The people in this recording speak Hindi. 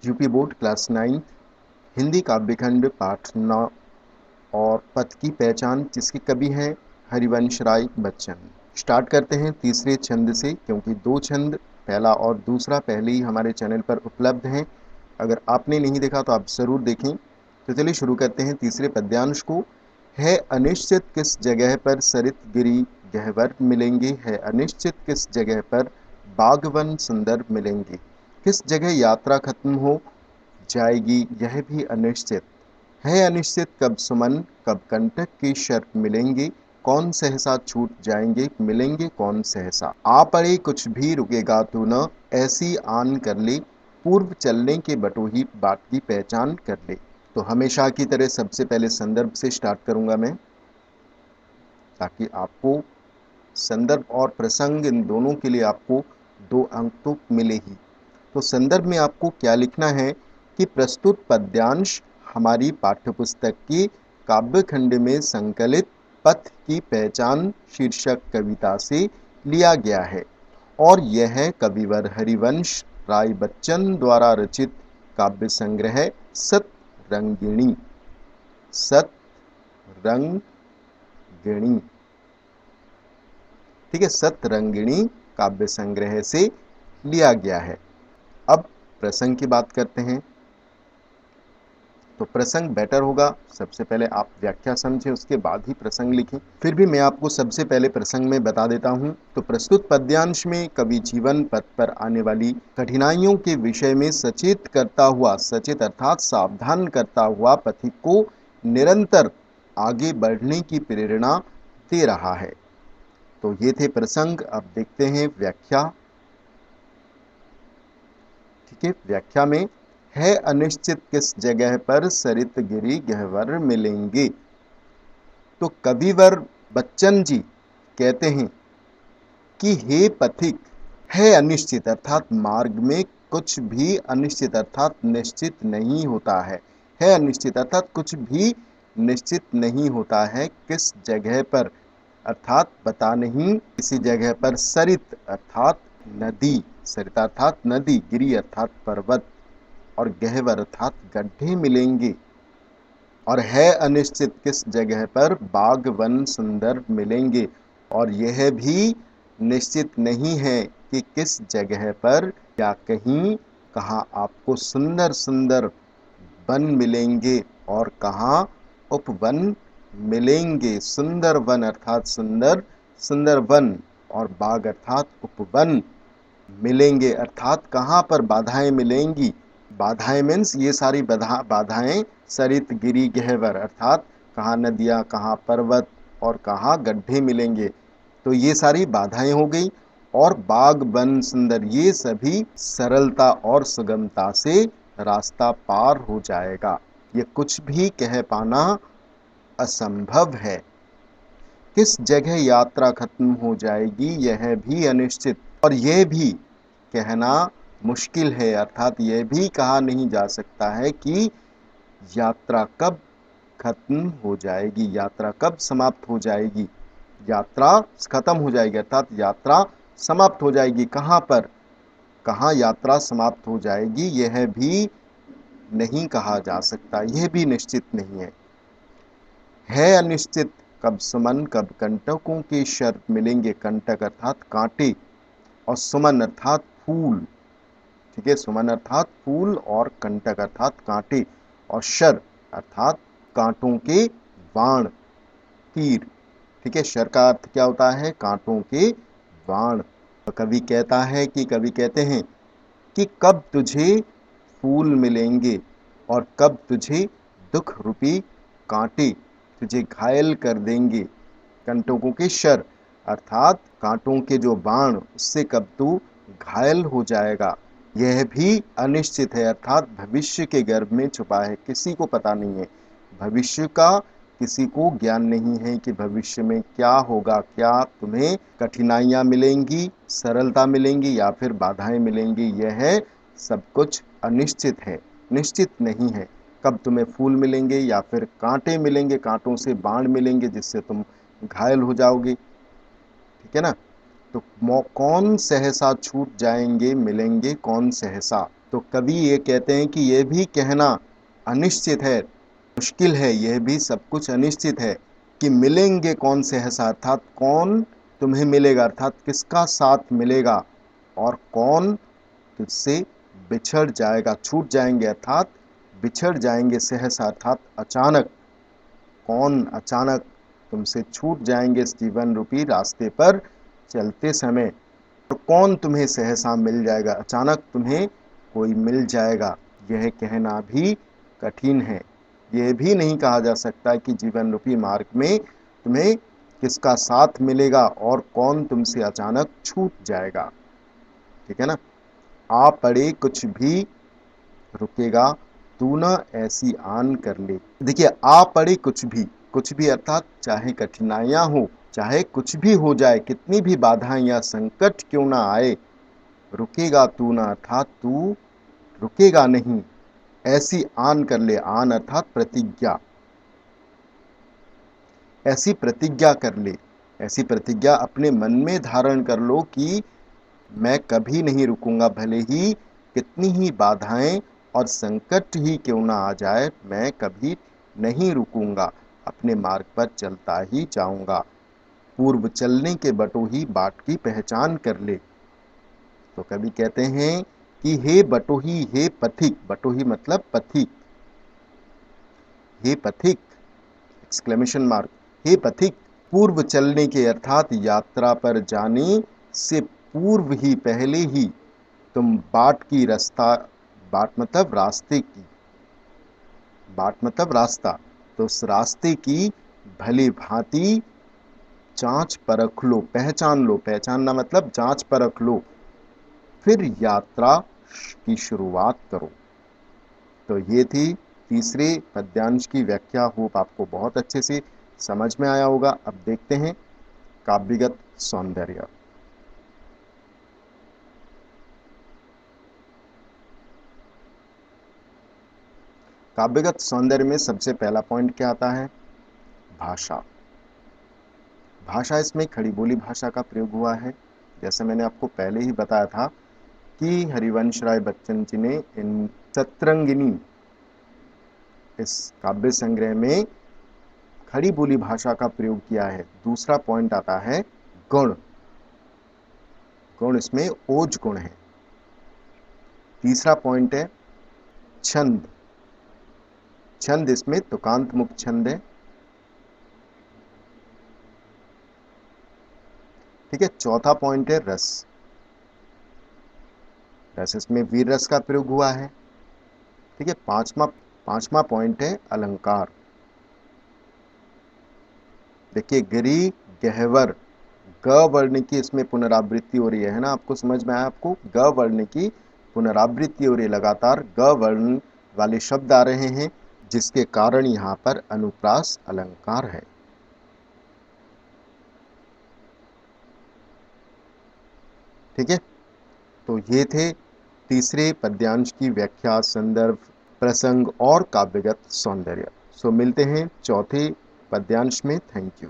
यूपी बोर्ड क्लास 9 हिंदी काव्यखंड पाठ 9 और पथ की पहचान, जिसके कवि हैं हरिवंश राय बच्चन। स्टार्ट करते हैं तीसरे छंद से, क्योंकि 2 छंद पहला और दूसरा पहले ही हमारे चैनल पर उपलब्ध हैं। अगर आपने नहीं देखा तो आप ज़रूर देखें। तो चलिए शुरू करते हैं तीसरे पद्यांश को। है अनिश्चित किस जगह पर सरित गिरी गहवर मिलेंगे, है अनिश्चित किस जगह पर बागवन सुंदर मिलेंगे। किस जगह यात्रा खत्म हो जाएगी यह भी अनिश्चित है, अनिश्चित कब सुमन कब कंटक की शर्त मिलेंगे, कौन सहसा छूट जाएंगे मिलेंगे कौन सहसा। आ पड़े कुछ भी रुकेगा तू न, ऐसी आन कर ले पूर्व चलने के बटोही बाट की पहचान कर ले। तो हमेशा की तरह सबसे पहले संदर्भ से स्टार्ट करूंगा मैं, ताकि आपको संदर्भ और प्रसंग इन दोनों के लिए आपको 2 अंक तो मिले ही। तो संदर्भ में आपको क्या लिखना है कि प्रस्तुत पद्यांश हमारी पाठ्यपुस्तक की काव्यखंड में संकलित पथ की पहचान शीर्षक कविता से लिया गया है और यह कविवर हरिवंश राय बच्चन द्वारा रचित काव्य संग्रह सतरंगिणी ठीक है, सतरंगिणी काव्य संग्रह से लिया गया है। अब प्रसंग की बात करते हैं। तो प्रसंग बेटर होगा सबसे पहले आप व्याख्या समझें, उसके बाद ही प्रसंग लिखें। फिर भी मैं आपको सबसे पहले प्रसंग में बता देता हूं। तो प्रस्तुत पद्यांश में कवि जीवन पथ पर आने वाली कठिनाइयों के विषय में सचेत करता हुआ, सचेत अर्थात सावधान करता हुआ पथिक को निरंतर आगे बढ़ने की प्रेरणा दे रहा है। तो ये थे प्रसंग। अब देखते हैं व्याख्या। ठीक है, व्याख्या में है अनिश्चित किस जगह पर सरित गिरी गहवर मिलेंगे। तो कविवर बच्चन जी कहते हैं कि हे पथिक, है अनिश्चित अर्थात मार्ग में कुछ भी अनिश्चित अर्थात निश्चित नहीं होता है अनिश्चित अर्थात कुछ भी निश्चित नहीं होता है। किस जगह पर अर्थात बता नहीं, किसी जगह पर सरित अर्थात नदी, सरिता अर्थात नदी, गिरी अर्थात पर्वत और गहवर अर्थात गड्ढे मिलेंगे। और है अनिश्चित किस जगह पर बाग वन सुंदर मिलेंगे, और यह भी निश्चित नहीं है कि किस जगह पर या कहाँ आपको सुंदर सुंदर वन मिलेंगे और कहाँ उपवन मिलेंगे। सुंदर वन अर्थात सुंदर सुंदर वन और बाग अर्थात उपवन मिलेंगे, अर्थात कहाँ पर बाधाएं मिलेंगी। बाधाएं मीन्स ये सारी बाधाएं सरित गिरी गहवर अर्थात कहाँ नदियाँ, कहाँ पर्वत और कहाँ गड्ढे मिलेंगे। तो ये सारी बाधाएं हो गई। और बाग वन सुंदर, ये सभी सरलता और सुगमता से रास्ता पार हो जाएगा। ये कुछ भी कह पाना असंभव है। किस जगह यात्रा खत्म हो जाएगी यह भी अनिश्चित, और यह भी कहना मुश्किल है, अर्थात यह भी कहा नहीं जा सकता है कि यात्रा कब खत्म हो जाएगी, यात्रा कब समाप्त हो जाएगी। यात्रा खत्म हो जाएगी अर्थात यात्रा समाप्त हो जाएगी, कहाँ पर, कहाँ यात्रा समाप्त हो जाएगी यह भी नहीं कहा जा सकता, यह भी निश्चित नहीं है अनिश्चित कब सुमन कब कंटकों के शर मिलेंगे। कंटक अर्थात कांटे और सुमन अर्थात फूल। ठीक है, सुमन अर्थात फूल और कंटक अर्थात कांटे और शर अर्थात कांटों के बाण, तीर। ठीक है, शर का अर्थ क्या होता है, कांटों के बाण। तो कवि कहता है कि कवि कहते हैं कि कब तुझे फूल मिलेंगे और कब तुझे दुख रूपी कांटे तुझे घायल कर देंगे। कंटकों के शर अर्थात कांटों के जो बाण, उससे कब तू घायल हो जाएगा, यह भी अनिश्चित है, अर्थात भविष्य के गर्भ में छुपा है, किसी को पता नहीं है भविष्य का, किसी को ज्ञान नहीं है कि भविष्य में क्या होगा, क्या तुम्हें कठिनाइयां मिलेंगी, सरलता मिलेंगी या फिर बाधाएं मिलेंगी। यह सब कुछ अनिश्चित है, निश्चित नहीं है। कब तुम्हें फूल मिलेंगे या फिर कांटे मिलेंगे, कांटों से बाण मिलेंगे जिससे तुम घायल हो जाओगे। ठीक है ना। तो कौन सहसा छूट जाएंगे मिलेंगे कौन सहसा। तो कवि ये कहते हैं कि यह भी कहना अनिश्चित है, मुश्किल है, यह भी सब कुछ अनिश्चित है कि मिलेंगे कौन सहसा, अर्थात कौन तुम्हें मिलेगा, अर्थात किसका साथ मिलेगा, और कौन तुझसे बिछड़ जाएगा, छूट जाएंगे, अर्थात बिछड़ जाएंगे सहसा, अर्थात अचानक, कौन अचानक तुमसे छूट जाएंगे इस जीवन रूपी रास्ते पर चलते समय, और कौन तुम्हें सहसा मिल जाएगा, अचानक तुम्हें कोई मिल जाएगा, यह कहना भी कठिन है। यह भी नहीं कहा जा सकता कि जीवन रूपी मार्ग में तुम्हें किसका साथ मिलेगा और कौन तुमसे अचानक छूट जाएगा। ठीक है ना। आ पड़े कुछ भी रुकेगा, तू न ऐसी आन कर ले। देखिए, आ पड़े कुछ भी अर्थात चाहे कठिनाइयां हो, चाहे कुछ भी हो जाए, कितनी भी बाधाएं या संकट क्यों ना आए, रुकेगा तू ना, अर्थात तू रुकेगा नहीं, ऐसी आन कर ले। आन अर्थात प्रतिज्ञा, ऐसी प्रतिज्ञा कर ले, ऐसी प्रतिज्ञा अपने मन में धारण कर लो कि मैं कभी नहीं रुकूंगा, भले ही कितनी ही बाधाएं और संकट ही क्यों ना आ जाए, मैं कभी नहीं रुकूंगा, अपने मार्ग पर चलता ही जाऊंगा। पूर्व चलने के बटोही बाट की पहचान कर ले। तो कवि कहते हैं कि हे बटोही, हे पथिक, बटोही मतलब पथिक, हे पथिक एक्सक्लेमेशन मार्क, हे पथिक, पूर्व चलने के अर्थात यात्रा पर जाने से पूर्व ही, पहले ही तुम बाट की रास्ता, बाट मतलब रास्ते की, बाट मतलब रास्ता, तो उस रास्ते की भली भांति जांच परख लो, पहचान लो, पहचानना मतलब जांच परख लो, फिर यात्रा की शुरुआत करो। तो ये थी तीसरे पद्यांश की व्याख्या। होप आपको बहुत अच्छे से समझ में आया होगा। अब देखते हैं काव्यगत सौंदर्य। काव्यगत सौंदर्य में सबसे पहला पॉइंट क्या आता है? भाषा। भाषा, इसमें खड़ी बोली भाषा का प्रयोग हुआ है। जैसे मैंने आपको पहले ही बताया था कि हरिवंश राय बच्चन जी ने इन सतरंगिनी इस काव्य संग्रह में खड़ी बोली भाषा का प्रयोग किया है। दूसरा पॉइंट आता है गुण। गुण इसमें ओज गुण है। तीसरा पॉइंट है छंद। छंद इसमें तुकांत मुक्त छंद है। ठीक है। चौथा पॉइंट है रस। रस, इसमें वीर रस का प्रयोग हुआ है। ठीक है। पांचवा पॉइंट है अलंकार। देखिए, गिरी गहवर, ग वर्ण की इसमें पुनरावृत्ति हो रही है ना, आपको समझ में आया? आपको ग वर्ण की पुनरावृत्ति हो रही है, लगातार ग वर्ण वाले शब्द आ रहे हैं, जिसके कारण यहां पर अनुप्रास अलंकार है। ठीक है। तो ये थे तीसरे पद्यांश की व्याख्या, संदर्भ, प्रसंग और काव्यगत सौंदर्य। सो मिलते हैं चौथे पद्यांश में। Thank you.